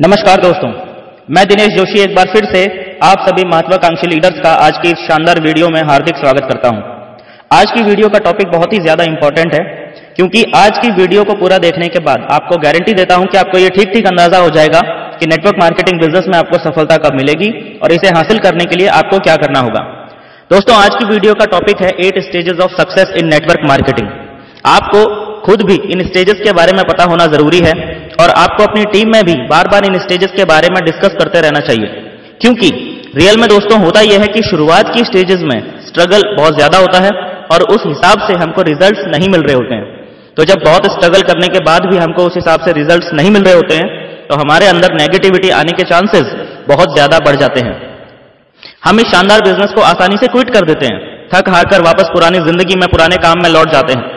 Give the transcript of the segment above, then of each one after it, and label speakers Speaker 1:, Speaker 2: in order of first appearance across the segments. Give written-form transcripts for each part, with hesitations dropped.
Speaker 1: नमस्कार दोस्तों, मैं दिनेश जोशी एक बार फिर से आप सभी महत्वाकांक्षी लीडर्स का आज की इस शानदार वीडियो में हार्दिक स्वागत करता हूं। आज की वीडियो का टॉपिक बहुत ही ज्यादा इंपॉर्टेंट है, क्योंकि आज की वीडियो को पूरा देखने के बाद आपको गारंटी देता हूं कि आपको ये ठीक ठीक अंदाजा हो जाएगा कि नेटवर्क मार्केटिंग बिजनेस में आपको सफलता कब मिलेगी और इसे हासिल करने के लिए आपको क्या करना होगा। दोस्तों, आज की वीडियो का टॉपिक है 8 stages of success in network marketing. आपको खुद भी इन स्टेजेस के बारे में पता होना जरूरी है और आपको अपनी टीम में भी बार बार इन स्टेजेस के बारे में डिस्कस करते रहना चाहिए, क्योंकि रियल में दोस्तों होता यह है कि शुरुआत की स्टेजेस में स्ट्रगल बहुत ज्यादा होता है और उस हिसाब से हमको रिजल्ट्स नहीं मिल रहे होते हैं। तो जब बहुत स्ट्रगल करने के बाद भी हमको उस हिसाब से रिजल्ट्स नहीं मिल रहे होते हैं तो हमारे अंदर नेगेटिविटी आने के चांसेस बहुत ज्यादा बढ़ जाते हैं। हम इस शानदार बिजनेस को आसानी से क्विट कर देते हैं, थक हार कर वापस पुरानी जिंदगी में पुराने काम में लौट जाते हैं,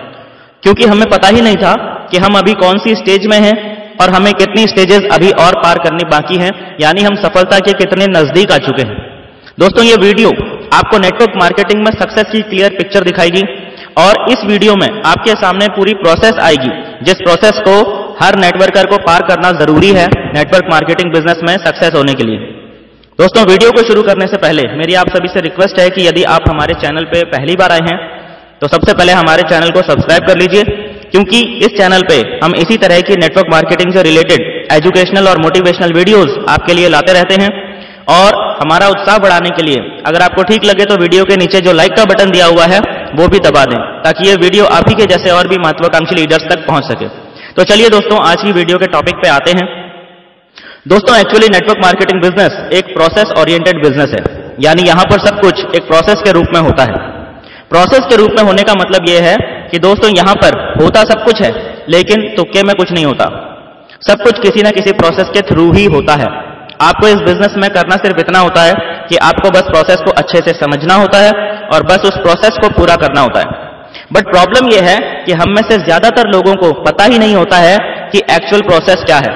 Speaker 1: क्योंकि हमें पता ही नहीं था कि हम अभी कौन सी स्टेज में हैं और हमें कितनी स्टेजेस अभी और पार करनी बाकी हैं, यानी हम सफलता के कितने नजदीक आ चुके हैं। दोस्तों, ये वीडियो आपको नेटवर्क मार्केटिंग में सक्सेस की क्लियर पिक्चर दिखाएगी और इस वीडियो में आपके सामने पूरी प्रोसेस आएगी, जिस प्रोसेस को हर नेटवर्कर को पार करना जरूरी है नेटवर्क मार्केटिंग बिजनेस में सक्सेस होने के लिए। दोस्तों, वीडियो को शुरू करने से पहले मेरी आप सभी से रिक्वेस्ट है कि यदि आप हमारे चैनल पे पहली बार आए हैं तो सबसे पहले हमारे चैनल को सब्सक्राइब कर लीजिए, क्योंकि इस चैनल पे हम इसी तरह की नेटवर्क मार्केटिंग से रिलेटेड एजुकेशनल और मोटिवेशनल वीडियोस आपके लिए लाते रहते हैं। और हमारा उत्साह बढ़ाने के लिए अगर आपको ठीक लगे तो वीडियो के नीचे जो लाइक का बटन दिया हुआ है वो भी दबा दें, ताकि ये वीडियो आप ही के जैसे और भी महत्वाकांक्षी लीडर्स तक पहुंच सके। तो चलिए दोस्तों, आज की वीडियो के टॉपिक पे आते हैं। दोस्तों, एक्चुअली नेटवर्क मार्केटिंग बिजनेस एक प्रोसेस ओरिएंटेड बिजनेस है, यानी यहां पर सब कुछ एक प्रोसेस के रूप में होता है। प्रोसेस के रूप में होने का मतलब यह है कि दोस्तों यहां पर होता सब कुछ है, लेकिन तुक्के में कुछ नहीं होता। सब कुछ किसी ना किसी प्रोसेस के थ्रू ही होता है। आपको इस बिजनेस में करना सिर्फ इतना होता है कि आपको बस प्रोसेस को अच्छे से समझना होता है और बस उस प्रोसेस को पूरा करना होता है। बट प्रॉब्लम यह है कि हम में से ज्यादातर लोगों को पता ही नहीं होता है कि एक्चुअल प्रोसेस क्या है।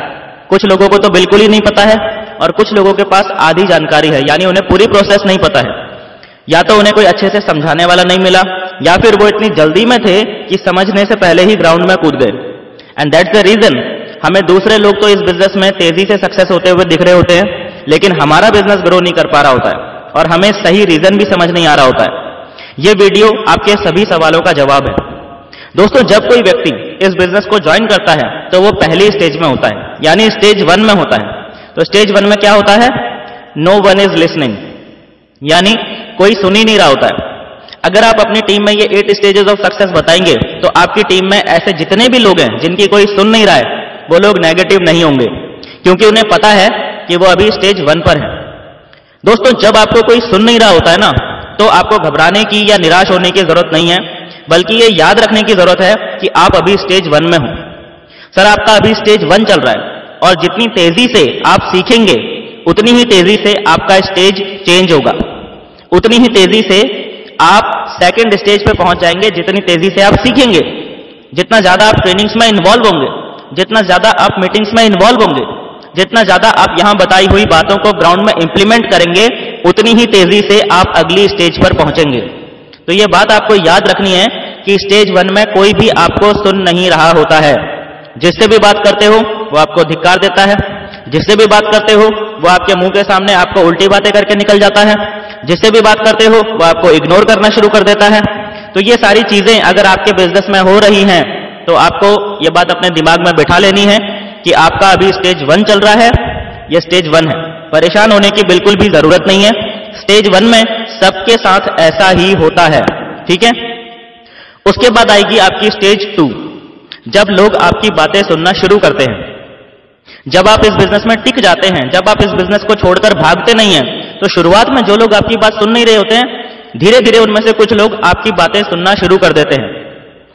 Speaker 1: कुछ लोगों को तो बिल्कुल ही नहीं पता है और कुछ लोगों के पास आधी जानकारी है, यानी उन्हें पूरी प्रोसेस नहीं पता है। या तो उन्हें कोई अच्छे से समझाने वाला नहीं मिला, या फिर वो इतनी जल्दी में थे कि समझने से पहले ही ग्राउंड में कूद गए। एंड दैट्स द रीजन हमें दूसरे लोग तो इस बिजनेस में तेजी से सक्सेस होते हुए दिख रहे होते हैं, लेकिन हमारा बिजनेस ग्रो नहीं कर पा रहा होता है और हमें सही रीजन भी समझ नहीं आ रहा होता है। ये वीडियो आपके सभी सवालों का जवाब है। दोस्तों, जब कोई व्यक्ति इस बिजनेस को ज्वाइन करता है तो वो पहली स्टेज में होता है, यानी स्टेज 1 में होता है। तो स्टेज 1 में क्या होता है? नो वन इज लिसनिंग, यानी कोई सुन ही नहीं रहा होता है। अगर आप अपनी टीम में ये 8 स्टेजेस ऑफ सक्सेस बताएंगे तो आपकी टीम में ऐसे जितने भी लोग हैं जिनकी कोई सुन नहीं रहा है, वो लोग नेगेटिव नहीं होंगे, क्योंकि उन्हें पता है कि वो अभी स्टेज 1 पर है। दोस्तों, जब आपको कोई सुन नहीं रहा होता है ना, तो आपको घबराने की या निराश होने की जरूरत नहीं है, बल्कि ये याद रखने की जरूरत है कि आप अभी स्टेज 1 में हो। सर, आपका अभी स्टेज 1 चल रहा है और जितनी तेजी से आप सीखेंगे उतनी ही तेजी से आपका स्टेज चेंज होगा, उतनी ही तेजी से आप सेकंड स्टेज पे पहुंच जाएंगे। जितनी तेजी से आप सीखेंगे, जितना ज्यादा आप ट्रेनिंग्स में इन्वॉल्व होंगे, जितना ज्यादा आप मीटिंग्स में इन्वॉल्व होंगे, जितना ज्यादा आप यहां बताई हुई बातों को ग्राउंड में इंप्लीमेंट करेंगे, उतनी ही तेजी से आप अगली स्टेज पर पहुंचेंगे। तो यह बात आपको याद रखनी है कि स्टेज 1 में कोई भी आपको सुन नहीं रहा होता है। जिससे भी बात करते हो वो आपको धिक्कार देता है, जिससे भी बात करते हो वो आपके मुंह के सामने आपको उल्टी बातें करके निकल जाता है, जिससे भी बात करते हो वो आपको इग्नोर करना शुरू कर देता है। तो ये सारी चीजें अगर आपके बिजनेस में हो रही हैं तो आपको ये बात अपने दिमाग में बिठा लेनी है कि आपका अभी स्टेज 1 चल रहा है, ये स्टेज 1 है। परेशान होने की बिल्कुल भी जरूरत नहीं है। स्टेज 1 में सबके साथ ऐसा ही होता है, ठीक है। उसके बाद आएगी आपकी स्टेज 2, जब लोग आपकी बातें सुनना शुरू करते हैं। जब आप इस बिजनेस में टिक जाते हैं, जब आप इस बिजनेस को छोड़कर भागते नहीं हैं, तो शुरुआत में जो लोग आपकी बात सुन नहीं रहे होते हैं, धीरे धीरे उनमें से कुछ लोग आपकी बातें सुनना शुरू कर देते हैं।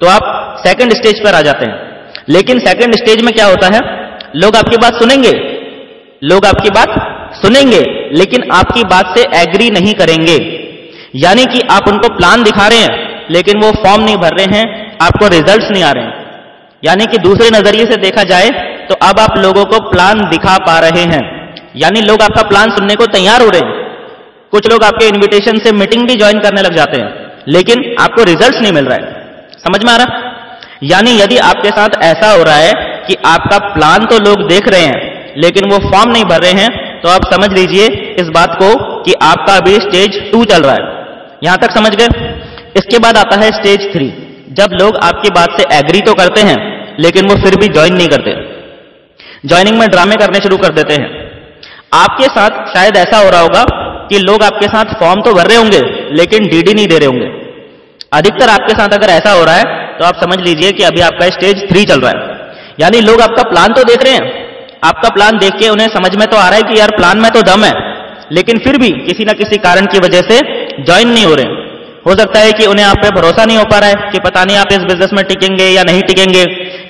Speaker 1: तो आप सेकंड स्टेज पर आ जाते हैं। लेकिन सेकंड स्टेज में क्या होता है? लोग आपकी बात सुनेंगे, लोग आपकी बात सुनेंगे, लेकिन आपकी बात से एग्री नहीं करेंगे। यानी कि आप उनको प्लान दिखा रहे हैं लेकिन वो फॉर्म नहीं भर रहे हैं, आपको रिजल्ट्स नहीं आ रहे हैं। यानी कि दूसरे नजरिए से देखा जाए तो अब आप लोगों को प्लान दिखा पा रहे हैं, यानी लोग आपका प्लान सुनने को तैयार हो रहे हैं। कुछ लोग आपके इनविटेशन से मीटिंग भी ज्वाइन करने लग जाते हैं, लेकिन आपको रिजल्ट्स नहीं मिल रहा है। समझ में आ रहा? यानी यदि आपके साथ ऐसा हो रहा है कि आपका प्लान तो लोग देख रहे हैं लेकिन वो फॉर्म नहीं भर रहे हैं, तो आप समझ लीजिए इस बात को कि आपका अभी स्टेज 2 चल रहा है। यहां तक समझ गए। इसके बाद आता है स्टेज 3, जब लोग आपकी बात से एग्री तो करते हैं लेकिन वो फिर भी ज्वाइन नहीं करते, ज्वाइनिंग में ड्रामे करने शुरू कर देते हैं। आपके साथ शायद ऐसा हो रहा होगा कि लोग आपके साथ फॉर्म तो भर रहे होंगे लेकिन डीडी नहीं दे रहे होंगे। अधिकतर आपके साथ अगर ऐसा हो रहा है तो आप समझ लीजिए कि अभी आपका स्टेज 3 चल रहा है। यानी लोग आपका प्लान तो देख रहे हैं, आपका प्लान देख के उन्हें समझ में तो आ रहा है कि यार प्लान में तो दम है, लेकिन फिर भी किसी ना किसी कारण की वजह से ज्वाइन नहीं हो रहे। हो सकता है कि उन्हें आप पे भरोसा नहीं हो पा रहा है कि पता नहीं आप इस बिजनेस में टिकेंगे या नहीं टिकेंगे,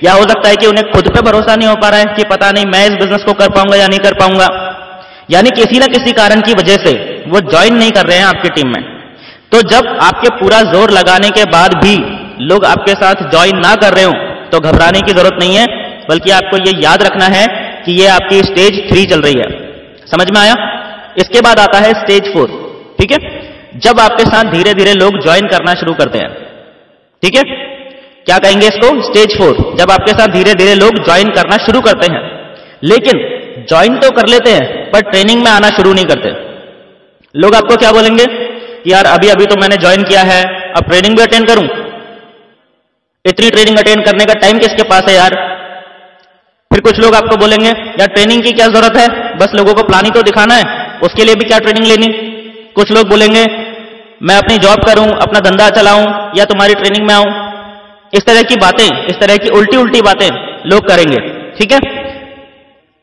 Speaker 1: या हो सकता है कि उन्हें खुद पे भरोसा नहीं हो पा रहा है कि पता नहीं मैं इस बिजनेस को कर पाऊंगा या नहीं कर पाऊंगा। यानी किसी ना किसी कारण की वजह से वो ज्वाइन नहीं कर रहे हैं आपकी टीम में। तो जब आपके पूरा जोर लगाने के बाद भी लोग आपके साथ ज्वाइन ना कर रहे हो तो घबराने की जरूरत नहीं है, बल्कि आपको ये याद रखना है कि ये आपकी स्टेज 3 चल रही है। समझ में आया? इसके बाद आता है स्टेज 4। ठीक है, जब आपके साथ धीरे धीरे लोग ज्वाइन करना शुरू करते हैं। ठीक है, क्या कहेंगे इसको? स्टेज 4, जब आपके साथ धीरे धीरे लोग ज्वाइन करना शुरू करते हैं, लेकिन ज्वाइन तो कर लेते हैं पर ट्रेनिंग में आना शुरू नहीं करते। लोग आपको क्या बोलेंगे कि यार अभी अभी तो मैंने ज्वाइन किया है, अब ट्रेनिंग भी अटेंड करूं? इतनी ट्रेनिंग अटेंड करने का टाइम किसके पास है यार? फिर कुछ लोग आपको बोलेंगे यार ट्रेनिंग की क्या जरूरत है, बस लोगों को प्लान ही तो दिखाना है, उसके लिए भी क्या ट्रेनिंग लेनी। कुछ लोग बोलेंगे मैं अपनी जॉब करूं, अपना धंधा चलाऊं या तुम्हारी ट्रेनिंग में आऊं। इस तरह की बातें, इस तरह की उल्टी उल्टी बातें लोग करेंगे। ठीक है,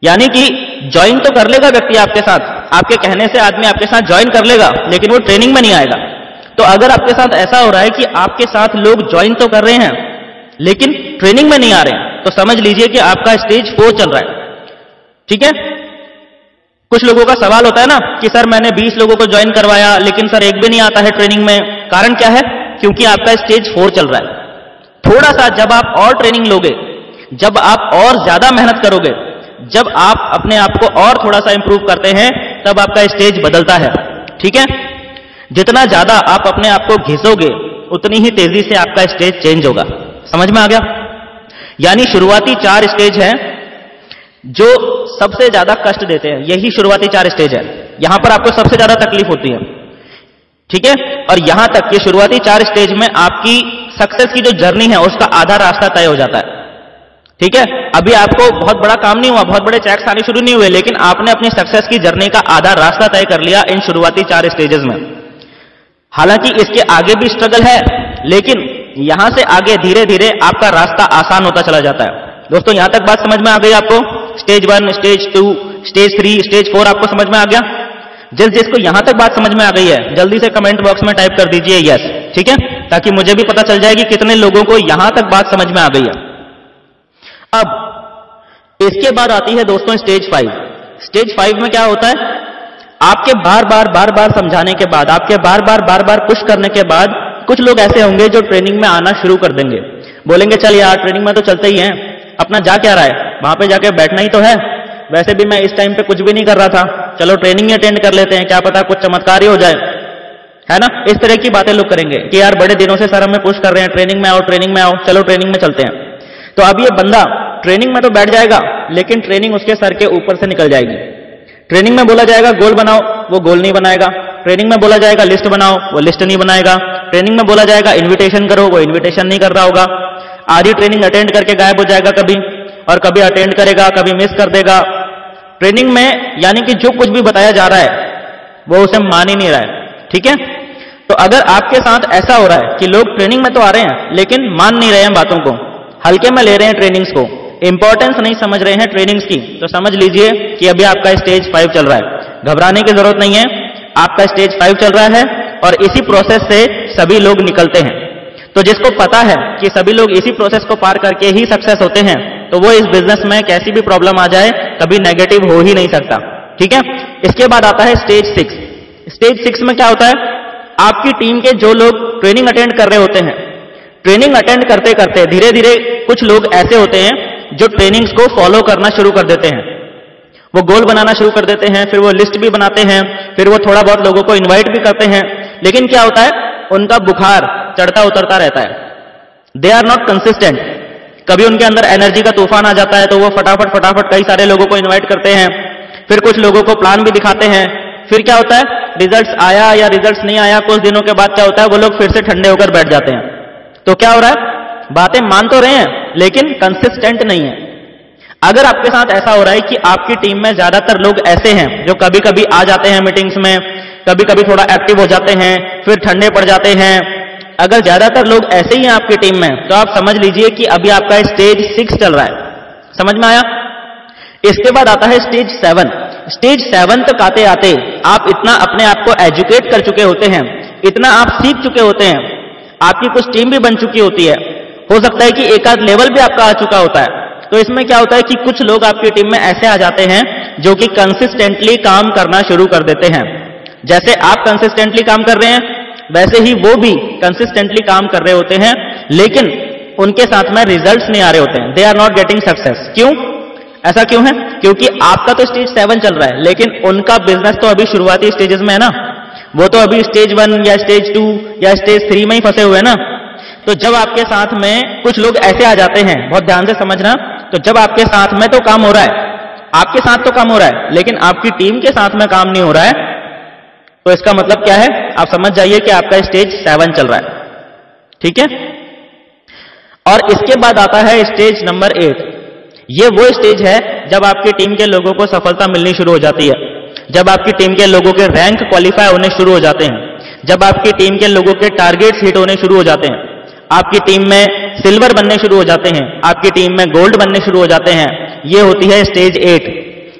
Speaker 1: यानी कि ज्वाइन तो कर लेगा व्यक्ति आपके साथ, आपके कहने से आदमी आपके साथ ज्वाइन कर लेगा, लेकिन वो ट्रेनिंग में नहीं आएगा। तो अगर आपके साथ ऐसा हो रहा है कि आपके साथ लोग ज्वाइन तो कर रहे हैं लेकिन ट्रेनिंग में नहीं आ रहे हैं, तो समझ लीजिए कि आपका स्टेज 4 चल रहा है। ठीक है, कुछ लोगों का सवाल होता है ना कि सर मैंने 20 लोगों को ज्वाइन करवाया लेकिन सर एक भी नहीं आता है ट्रेनिंग में। कारण क्या है? क्योंकि आपका स्टेज 4 चल रहा है। थोड़ा सा जब आप और ट्रेनिंग लोगे, जब आप और ज्यादा मेहनत करोगे, जब आप अपने आप को और थोड़ा सा इंप्रूव करते हैं, तब आपका स्टेज बदलता है। ठीक है, जितना ज्यादा आप अपने आप को घिसोगे उतनी ही तेजी से आपका स्टेज चेंज होगा। समझ में आ गया? यानी शुरुआती 4 स्टेज हैं जो सबसे ज्यादा कष्ट देते हैं, यही शुरुआती 4 स्टेज है। यहां पर आपको सबसे ज्यादा तकलीफ होती है। ठीक है, और यहां तक ये शुरुआती 4 स्टेज में आपकी सक्सेस की जो जर्नी है उसका आधा रास्ता तय हो जाता है। ठीक है, अभी आपको बहुत बड़ा काम नहीं हुआ, बहुत बड़े चेक्स आने शुरू नहीं हुए, लेकिन आपने अपनी सक्सेस की जर्नी का आधा रास्ता तय कर लिया इन शुरुआती 4 स्टेजेस में। हालांकि इसके आगे भी स्ट्रगल है, लेकिन यहां से आगे धीरे धीरे आपका रास्ता आसान होता चला जाता है। दोस्तों यहां तक बात समझ में आ गई आपको? स्टेज 1, स्टेज 2, स्टेज 3, स्टेज 4 आपको समझ में आ गया? जिसको यहां तक बात समझ में आ गई है जल्दी से कमेंट बॉक्स में टाइप कर दीजिए यस। ठीक है, ताकि मुझे भी पता चल जाए कि कितने लोगों को यहां तक बात समझ में आ गई है। अब इसके बाद आती है दोस्तों स्टेज 5। स्टेज 5 में क्या होता है? आपके बार बार समझाने के बाद, आपके बार बार पुश करने के बाद कुछ लोग ऐसे होंगे जो ट्रेनिंग में आना शुरू कर देंगे। बोलेंगे चल यार ट्रेनिंग में तो चलते ही हैं, अपना जा क्या रहा है, वहां पे जाके बैठना ही तो है, वैसे भी मैं इस टाइम पे कुछ भी नहीं कर रहा था, चलो ट्रेनिंग ही अटेंड कर लेते हैं, क्या पता कुछ चमत्कार ही हो जाए, है ना। इस तरह की बातें लोग करेंगे कि यार बड़े दिनों से सर हमें पुश कर रहे हैं ट्रेनिंग में आओ, ट्रेनिंग में आओ, चलो ट्रेनिंग में चलते हैं। तो अब ये बंदा ट्रेनिंग में तो बैठ जाएगा, लेकिन ट्रेनिंग उसके सर के ऊपर से निकल जाएगी। ट्रेनिंग में बोला जाएगा गोल बनाओ, वो गोल नहीं बनाएगा। ट्रेनिंग में बोला जाएगा लिस्ट बनाओ, वो लिस्ट नहीं बनाएगा। ट्रेनिंग में बोला जाएगा इन्विटेशन करो, वो इन्विटेशन नहीं कर रहा होगा। आधी ट्रेनिंग अटेंड करके गायब हो जाएगा कभी, और कभी अटेंड करेगा, कभी मिस कर देगा। ट्रेनिंग में यानी कि जो कुछ भी बताया जा रहा है वो उसे मान ही नहीं रहा है। ठीक है, तो अगर आपके साथ ऐसा हो रहा है कि लोग ट्रेनिंग में तो आ रहे हैं लेकिन मान नहीं रहे हैं बातों को, हल्के में ले रहे हैं ट्रेनिंग्स को, इंपॉर्टेंस नहीं समझ रहे हैं ट्रेनिंग्स की, तो समझ लीजिए कि अभी आपका स्टेज 5 चल रहा है। घबराने की जरूरत नहीं है, आपका स्टेज 5 चल रहा है और इसी प्रोसेस से सभी लोग निकलते हैं। तो जिसको पता है कि सभी लोग इसी प्रोसेस को पार करके ही सक्सेस होते हैं, तो वो इस बिजनेस में कैसी भी प्रॉब्लम आ जाए कभी नेगेटिव हो ही नहीं सकता। ठीक है, इसके बाद आता है स्टेज 6। स्टेज 6 में क्या होता है? आपकी टीम के जो लोग ट्रेनिंग अटेंड कर रहे होते हैं, ट्रेनिंग अटेंड करते करते धीरे धीरे कुछ लोग ऐसे होते हैं जो ट्रेनिंग्स को फॉलो करना शुरू कर देते हैं। वो गोल बनाना शुरू कर देते हैं, फिर वो लिस्ट भी बनाते हैं, फिर वो थोड़ा बहुत लोगों को इनवाइट भी करते हैं, लेकिन क्या होता है? उनका बुखार चढ़ता उतरता रहता है। They are not consistent. कभी उनके अंदर एनर्जी का तूफान आ जाता है तो वो फटाफट कई सारे लोगों को इन्वाइट करते हैं, फिर कुछ लोगों को प्लान भी दिखाते हैं, फिर क्या होता है, रिजल्ट्स आया या रिजल्ट्स नहीं आया, कुछ दिनों के बाद क्या होता है, वो लोग फिर से ठंडे होकर बैठ जाते हैं। तो क्या हो रहा है, बातें मान तो रहे हैं लेकिन कंसिस्टेंट नहीं है। अगर आपके साथ ऐसा हो रहा है कि आपकी टीम में ज्यादातर लोग ऐसे हैं जो कभी कभी आ जाते हैं मीटिंग्स में, कभी कभी थोड़ा एक्टिव हो जाते हैं, फिर ठंडे पड़ जाते हैं, अगर ज्यादातर लोग ऐसे ही हैं आपकी टीम में, तो आप समझ लीजिए कि अभी आपका स्टेज 6 चल रहा है। समझ में आया? इसके बाद आता है स्टेज 7। स्टेज 7 तक आते आते आप इतना अपने आप को एजुकेट कर चुके होते हैं, इतना आप सीख चुके होते हैं, आपकी कुछ टीम भी बन चुकी होती है, हो सकता है कि एक आध लेवल भी आपका आ चुका होता है। तो इसमें क्या होता है कि कुछ लोग आपकी टीम में ऐसे आ जाते हैं जो कि कंसिस्टेंटली काम करना शुरू कर देते हैं। जैसे आप कंसिस्टेंटली काम कर रहे हैं वैसे ही वो भी कंसिस्टेंटली काम कर रहे होते हैं, लेकिन उनके साथ में रिजल्ट्स नहीं आ रहे होते हैं। They are not getting success. क्यों? ऐसा क्यों है? क्योंकि आपका तो स्टेज 7 चल रहा है, लेकिन उनका बिजनेस तो अभी शुरुआती स्टेजेस में है ना, वो तो अभी स्टेज 1 या स्टेज 2 या स्टेज 3 में ही फंसे हुए हैं ना। तो जब आपके साथ में कुछ लोग ऐसे आ जाते हैं, बहुत ध्यान से समझना, तो जब आपके साथ में तो काम हो रहा है, आपके साथ तो काम हो रहा है, लेकिन आपकी टीम के साथ में काम नहीं हो रहा है, तो इसका मतलब क्या है, आप समझ जाइए कि आपका स्टेज 7 चल रहा है। ठीक है? और इसके बाद आता है स्टेज नंबर 8। ये वो स्टेज है जब आपकी टीम के लोगों को सफलता मिलनी शुरू हो जाती है, जब आपकी टीम के लोगों के रैंक क्वालिफाई होने शुरू हो जाते हैं, जब आपकी टीम के लोगों के टारगेट्स हिट होने शुरू हो जाते हैं, आपकी टीम में सिल्वर बनने शुरू हो जाते हैं, आपकी टीम में गोल्ड बनने शुरू हो जाते हैं। ये होती है स्टेज 8।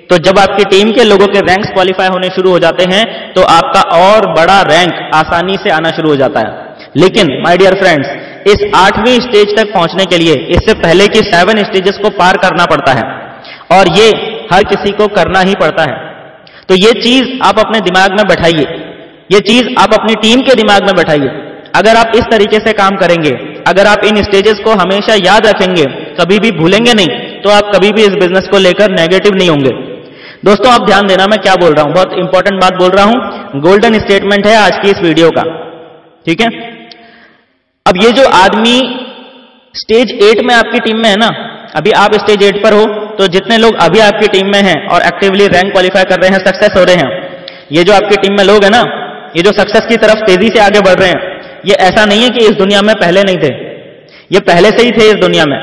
Speaker 1: तो जब आपकी टीम के लोगों के रैंक्स क्वालिफाई होने शुरू हो जाते हैं तो आपका और बड़ा रैंक आसानी से आना शुरू हो जाता है। लेकिन माय डियर फ्रेंड्स, इस 8वीं स्टेज तक पहुंचने के लिए इससे पहले की 7 स्टेजेस को पार करना पड़ता है, और ये हर किसी को करना ही पड़ता है। तो ये चीज आप अपने दिमाग में बैठाइए, ये चीज आप अपनी टीम के दिमाग में बैठाइए। अगर आप इस तरीके से काम करेंगे, अगर आप इन स्टेजेस को हमेशा याद रखेंगे, कभी भी भूलेंगे नहीं, तो आप कभी भी इस बिजनेस को लेकर नेगेटिव नहीं होंगे। दोस्तों आप ध्यान देना मैं क्या बोल रहा हूं, बहुत इंपॉर्टेंट बात बोल रहा हूं, गोल्डन स्टेटमेंट है आज की इस वीडियो का। ठीक है? अब ये जो आदमी स्टेज 8 में आपकी टीम में है ना, अभी आप स्टेज 8 पर हो, तो जितने लोग अभी आपकी टीम में हैं और एक्टिवली रैंक क्वालिफाई कर रहे हैं, सक्सेस हो रहे हैं, ये जो आपकी टीम में लोग हैं ना, ये जो सक्सेस की तरफ तेजी से आगे बढ़ रहे हैं, ये ऐसा नहीं है कि इस दुनिया में पहले नहीं थे, ये पहले से ही थे इस दुनिया में।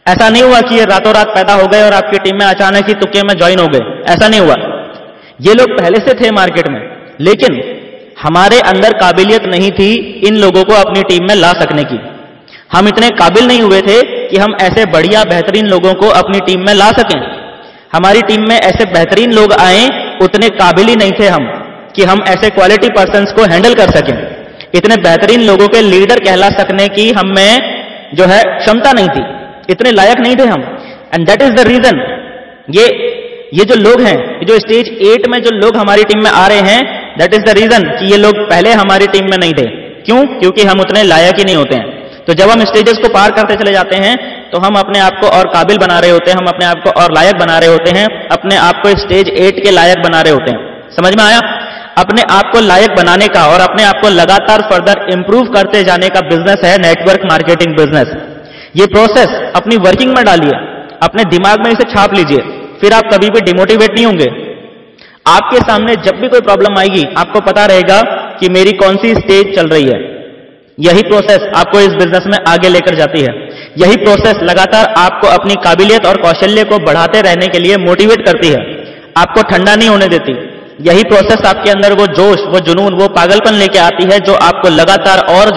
Speaker 1: ऐसा नहीं हुआ कि ये रातों रात पैदा हो गए और आपकी टीम में अचानक ही तुक्के में ज्वाइन हो गए, ऐसा नहीं हुआ। ये लोग पहले से थे मार्केट में, लेकिन हमारे अंदर काबिलियत नहीं थी इन लोगों को अपनी टीम में ला सकने की। हम इतने काबिल नहीं हुए थे कि हम ऐसे बढ़िया बेहतरीन लोगों को अपनी टीम में ला सकें। हमारी टीम में ऐसे बेहतरीन लोग आए, उतने काबिल ही नहीं थे हम कि हम ऐसे क्वालिटी पर्सन्स को हैंडल कर सकें। इतने बेहतरीन लोगों के लीडर कहला सकने की हम में जो है क्षमता नहीं थी, इतने लायक नहीं थे हम। And that is the reason, ये जो लोग हैं, जो स्टेज 8 में जो लोग हमारी टीम में आ रहे हैं, दैट इज द रीजन कि ये लोग पहले हमारी टीम में नहीं थे। क्यों? क्योंकि हम उतने लायक ही नहीं होते हैं। तो जब हम स्टेजेस को पार करते चले जाते हैं तो हम अपने आप को और काबिल बना रहे होते हैं, हम अपने आप को और लायक बना रहे होते हैं, अपने आप को स्टेज 8 के लायक बना रहे होते हैं। समझ में आया? अपने आप को लायक बनाने का और अपने आप को लगातार फर्दर इंप्रूव करते जाने का बिजनेस है नेटवर्क मार्केटिंग बिजनेस। ये प्रोसेस अपनी वर्किंग में डालिए, अपने दिमाग में इसे छाप लीजिए, फिर आप कभी भी डिमोटिवेट नहीं होंगे। आपके सामने जब भी कोई प्रॉब्लम आएगी, आपको पता रहेगा कि मेरी कौन सी स्टेज चल रही है। यही प्रोसेस आपको इस बिजनेस में आगे लेकर जाती है। यही प्रोसेस लगातार आपको अपनी काबिलियत और कौशल्य को बढ़ाते रहने के लिए मोटिवेट करती है, आपको ठंडा नहीं होने देती। यही प्रोसेस आपके अंदर वो जोश, वो जुनून, वो पागलपन लेके आती है जो आपको लगातार और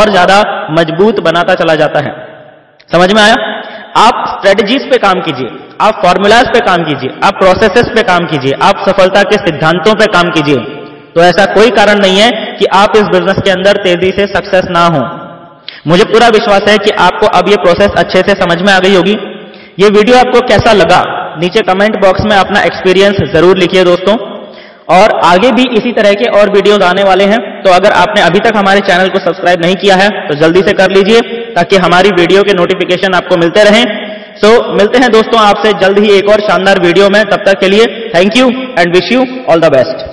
Speaker 1: ज्यादा मजबूत बनाता चला जाता है। समझ में आया? आप स्ट्रेटजीज पे काम कीजिए, आप फॉर्मूलाज पे काम कीजिए, आप प्रोसेसेस पे काम कीजिए, आप सफलता के सिद्धांतों पे काम कीजिए। तो ऐसा कोई कारण नहीं है कि आप इस बिजनेस के अंदर तेजी से सक्सेस ना हो। मुझे पूरा विश्वास है कि आपको अब ये प्रोसेस अच्छे से समझ में आ गई होगी। ये वीडियो आपको कैसा लगा नीचे कमेंट बॉक्स में अपना एक्सपीरियंस जरूर लिखिए दोस्तों। और आगे भी इसी तरह के और वीडियोज आने वाले हैं, तो अगर आपने अभी तक हमारे चैनल को सब्सक्राइब नहीं किया है तो जल्दी से कर लीजिए ताकि हमारी वीडियो के नोटिफिकेशन आपको मिलते रहें। सो मिलते हैं दोस्तों आपसे जल्द ही एक और शानदार वीडियो में। तब तक के लिए thank you and wish you all the best.